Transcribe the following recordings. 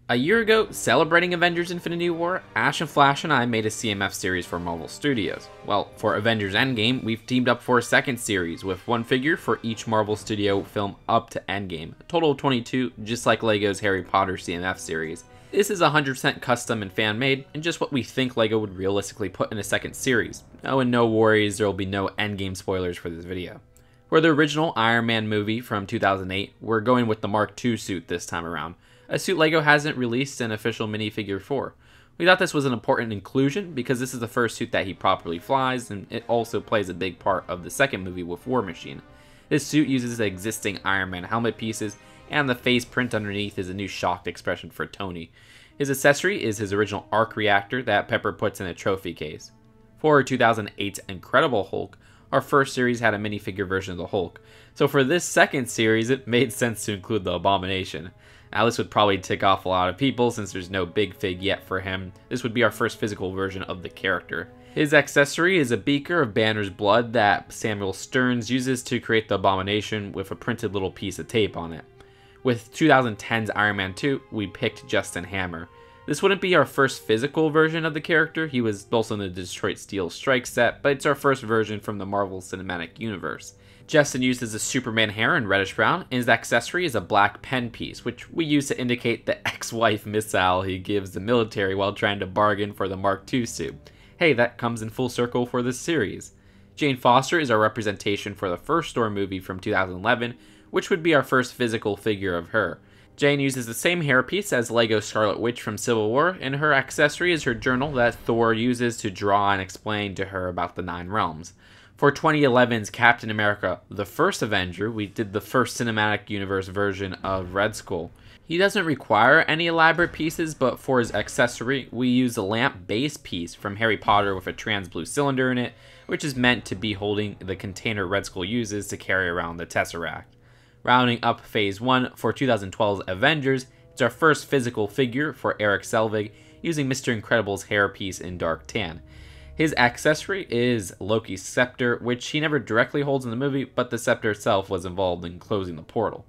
A year ago, celebrating Avengers Infinity War, Ashnflash and I made a CMF series for Marvel Studios. Well, for Avengers Endgame, we've teamed up for a second series, with one figure for each Marvel Studio film up to Endgame, a total of 22, just like LEGO's Harry Potter CMF series. This is 100% custom and fan-made, and just what we think LEGO would realistically put in a second series. Oh, and no worries, there will be no Endgame spoilers for this video. For the original Iron Man movie from 2008, we're going with the Mark II suit this time around, a suit LEGO hasn't released an official minifigure for. We thought this was an important inclusion because this is the first suit that he properly flies, and it also plays a big part of the second movie with War Machine. This suit uses the existing Iron Man helmet pieces, and the face print underneath is a new shocked expression for Tony. His accessory is his original arc reactor that Pepper puts in a trophy case. For 2008's Incredible Hulk, our first series had a minifigure version of the Hulk, so for this second series it made sense to include the Abomination. Now this would probably tick off a lot of people since there's no big fig yet for him. This would be our first physical version of the character. His accessory is a beaker of Banner's blood that Samuel Stearns uses to create the Abomination with a printed little piece of tape on it. With 2010's Iron Man 2, we picked Justin Hammer. This wouldn't be our first physical version of the character, he was also in the Detroit Steel Strike set, but it's our first version from the Marvel Cinematic Universe. Justin uses a Superman hair in reddish brown, and his accessory is a black pen piece, which we use to indicate the ex-wife missile he gives the military while trying to bargain for the Mark II suit. Hey, that comes in full circle for this series. Jane Foster is our representation for the first Thor movie from 2011, which would be our first physical figure of her. Jane uses the same hairpiece as LEGO Scarlet Witch from Civil War, and her accessory is her journal that Thor uses to draw and explain to her about the 9 realms. For 2011's Captain America, the First Avenger, we did the first cinematic universe version of Red Skull. He doesn't require any elaborate pieces, but for his accessory, we use a lamp base piece from Harry Potter with a trans blue cylinder in it, which is meant to be holding the container Red Skull uses to carry around the Tesseract. Rounding up Phase 1 for 2012's Avengers, it's our first physical figure for Erik Selvig, using Mr. Incredible's hairpiece in dark tan. His accessory is Loki's scepter, which he never directly holds in the movie, but the scepter itself was involved in closing the portal.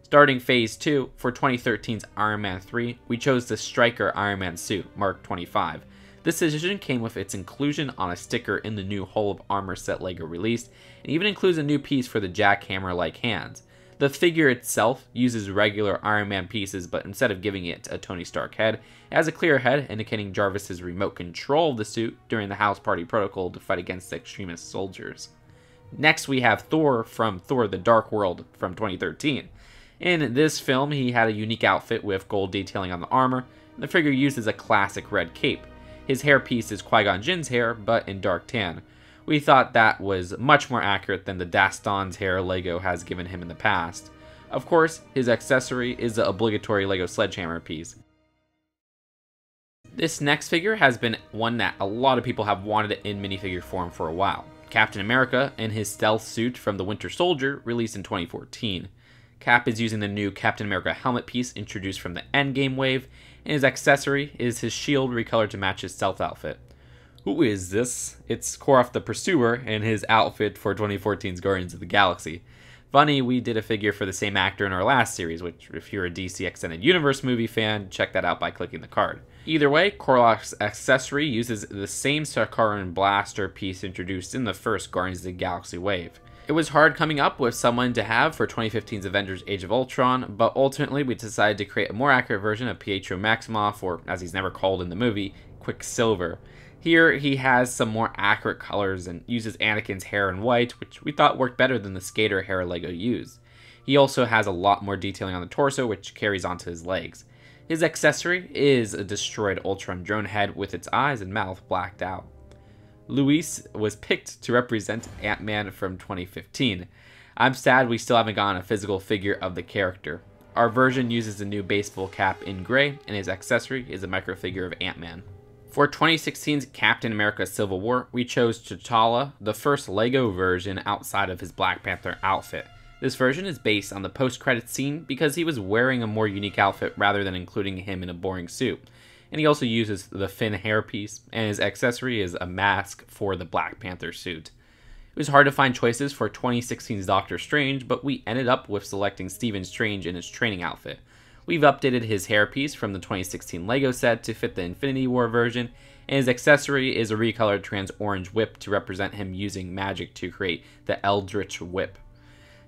Starting Phase 2, for 2013's Iron Man 3, we chose the Stryker Iron Man suit, Mark 25. This decision came with its inclusion on a sticker in the new Hull of Armor set LEGO released, and even includes a new piece for the jackhammer-like hands. The figure itself uses regular Iron Man pieces, but instead of giving it a Tony Stark head, it has a clear head indicating Jarvis's remote control of the suit during the House Party Protocol to fight against the extremist soldiers. Next we have Thor from Thor the Dark World from 2013. In this film he had a unique outfit with gold detailing on the armor, and the figure uses a classic red cape. His hairpiece is Qui-Gon Jinn's hair, but in dark tan. We thought that was much more accurate than the Daston's hair LEGO has given him in the past. Of course, his accessory is the obligatory LEGO sledgehammer piece. This next figure has been one that a lot of people have wanted in minifigure form for a while. Captain America in his stealth suit from the Winter Soldier, released in 2014. Cap is using the new Captain America helmet piece introduced from the Endgame wave, and his accessory is his shield recolored to match his stealth outfit. Who is this? It's Korath the Pursuer in his outfit for 2014's Guardians of the Galaxy. Funny, we did a figure for the same actor in our last series, which if you're a DC Extended Universe movie fan, check that out by clicking the card. Either way, Korath's accessory uses the same Sakaran blaster piece introduced in the first Guardians of the Galaxy wave. It was hard coming up with someone to have for 2015's Avengers Age of Ultron, but ultimately we decided to create a more accurate version of Pietro Maximoff, or as he's never called in the movie, Quicksilver. Here he has some more accurate colors and uses Anakin's hair in white, which we thought worked better than the skater hair LEGO used. He also has a lot more detailing on the torso, which carries onto his legs. His accessory is a destroyed Ultron drone head with its eyes and mouth blacked out. Luis was picked to represent Ant-Man from 2015. I'm sad we still haven't gotten a physical figure of the character. Our version uses a new baseball cap in gray, and his accessory is a microfigure of Ant-Man. For 2016's Captain America Civil War, we chose T'Challa, the first LEGO version outside of his Black Panther outfit. This version is based on the post-credits scene because he was wearing a more unique outfit rather than including him in a boring suit. And he also uses the Finn hairpiece, and his accessory is a mask for the Black Panther suit. It was hard to find choices for 2016's Doctor Strange, but we ended up with selecting Stephen Strange in his training outfit. We've updated his hairpiece from the 2016 LEGO set to fit the Infinity War version, and his accessory is a recolored trans-orange whip to represent him using magic to create the Eldritch Whip.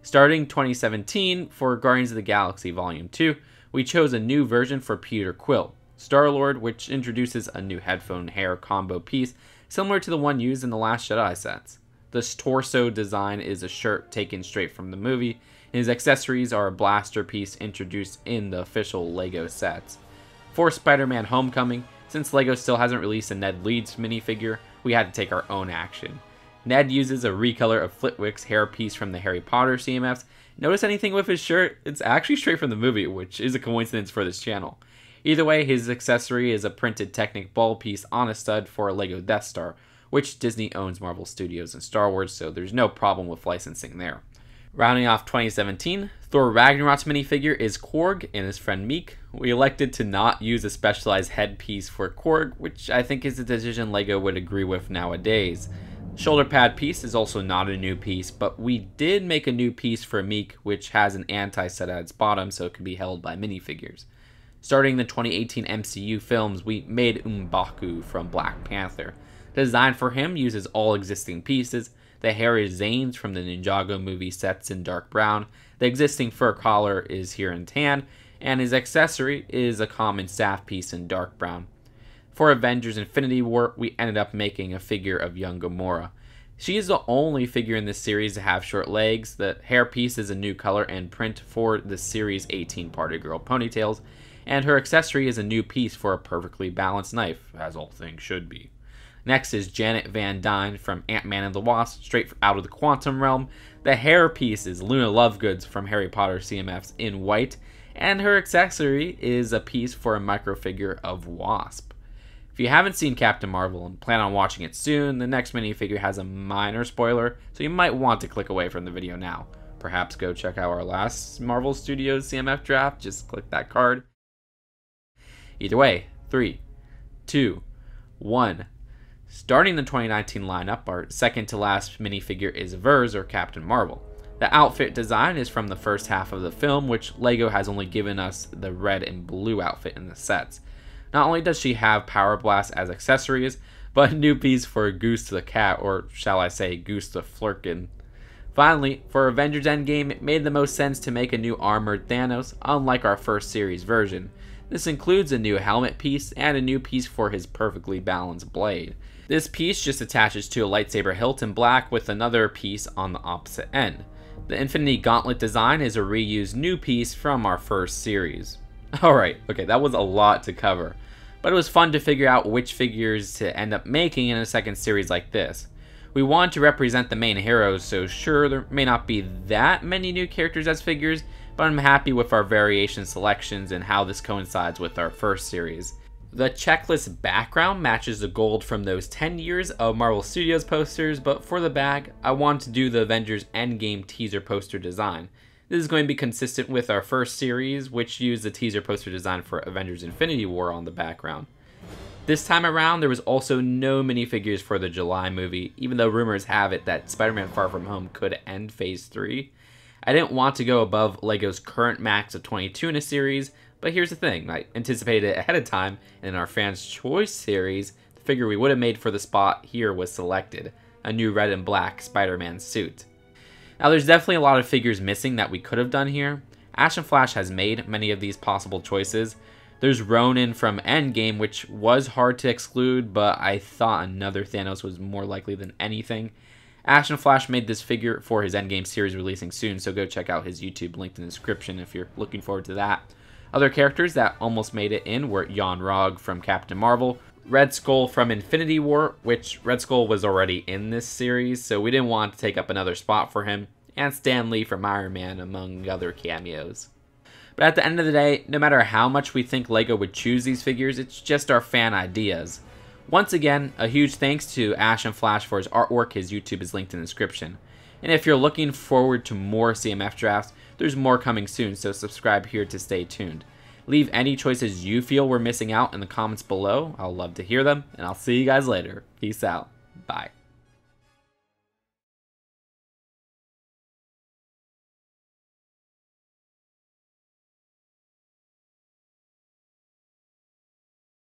Starting 2017, for Guardians of the Galaxy Volume 2, we chose a new version for Peter Quill, Star-Lord, which introduces a new headphone hair combo piece similar to the one used in the Last Jedi sets. This torso design is a shirt taken straight from the movie, and his accessories are a blaster piece introduced in the official LEGO sets. For Spider-Man Homecoming, since LEGO still hasn't released a Ned Leeds minifigure, we had to take our own action. Ned uses a recolor of Flitwick's hairpiece from the Harry Potter CMFs. Notice anything with his shirt? It's actually straight from the movie, which is a coincidence for this channel. Either way, his accessory is a printed Technic ball piece on a stud for a LEGO Death Star, which Disney owns Marvel Studios and Star Wars, so there's no problem with licensing there. Rounding off 2017, Thor Ragnarok's minifigure is Korg and his friend Meek. We elected to not use a specialized headpiece for Korg, which I think is a decision LEGO would agree with nowadays. Shoulder pad piece is also not a new piece, but we did make a new piece for Meek, which has an anti-set at its bottom so it can be held by minifigures. Starting the 2018 MCU films, we made M'Baku from Black Panther. The design for him uses all existing pieces. The hair is Zane's from the Ninjago movie sets in dark brown. The existing fur collar is here in tan, and his accessory is a common staff piece in dark brown. For Avengers Infinity War, we ended up making a figure of young Gamora. She is the only figure in this series to have short legs. The hair piece is a new color and print for the series' 18-party girl ponytails, and her accessory is a new piece for a perfectly balanced knife, as all things should be. Next is Janet Van Dyne from Ant-Man and the Wasp, straight out of the Quantum Realm. The hair piece is Luna Lovegoods from Harry Potter CMFs in white, and her accessory is a piece for a microfigure of Wasp. If you haven't seen Captain Marvel and plan on watching it soon, the next minifigure has a minor spoiler, so you might want to click away from the video now. Perhaps go check out our last Marvel Studios CMF draft, just click that card. Either way, 3, 2, 1. Starting the 2019 lineup, our second to last minifigure is Vers, or Captain Marvel. The outfit design is from the first half of the film, which LEGO has only given us the red and blue outfit in the sets. Not only does she have Power Blast as accessories, but a new piece for Goose the cat, or shall I say Goose the Flurkin. Finally, for Avengers Endgame, it made the most sense to make a new armored Thanos, unlike our first series version. This includes a new helmet piece and a new piece for his perfectly balanced blade. This piece just attaches to a lightsaber hilt in black with another piece on the opposite end. The Infinity Gauntlet design is a reused new piece from our first series. Alright, okay, that was a lot to cover, but it was fun to figure out which figures to end up making in a second series like this. We wanted to represent the main heroes, so sure, there may not be that many new characters as figures, but I'm happy with our variation selections and how this coincides with our first series. The checklist background matches the gold from those 10 years of Marvel Studios posters, but for the back, I wanted to do the Avengers Endgame teaser poster design. This is going to be consistent with our first series, which used the teaser poster design for Avengers Infinity War on the background. This time around, there was also no minifigures for the July movie, even though rumors have it that Spider-Man Far From Home could end Phase 3. I didn't want to go above LEGO's current max of 22 in a series, but here's the thing, I anticipated it ahead of time, and in our Fans' Choice series, the figure we would have made for the spot here was selected, a new red and black Spider-Man suit. Now there's definitely a lot of figures missing that we could have done here. Ashnflash has made many of these possible choices. There's Ronin from Endgame, which was hard to exclude, but I thought another Thanos was more likely than anything. Ashnflash made this figure for his Endgame series releasing soon, so go check out his YouTube linked in the description if you're looking forward to that. Other characters that almost made it in were Jan Rog from Captain Marvel, Red Skull from Infinity War, which Red Skull was already in this series, so we didn't want to take up another spot for him, and Stan Lee from Iron Man, among other cameos. But at the end of the day, no matter how much we think LEGO would choose these figures, it's just our fan ideas. Once again, a huge thanks to Ashnflash for his artwork. His YouTube is linked in the description. And if you're looking forward to more CMF drafts, there's more coming soon, so subscribe here to stay tuned. Leave any choices you feel we're missing out in the comments below. I'll love to hear them, and I'll see you guys later. Peace out. Bye.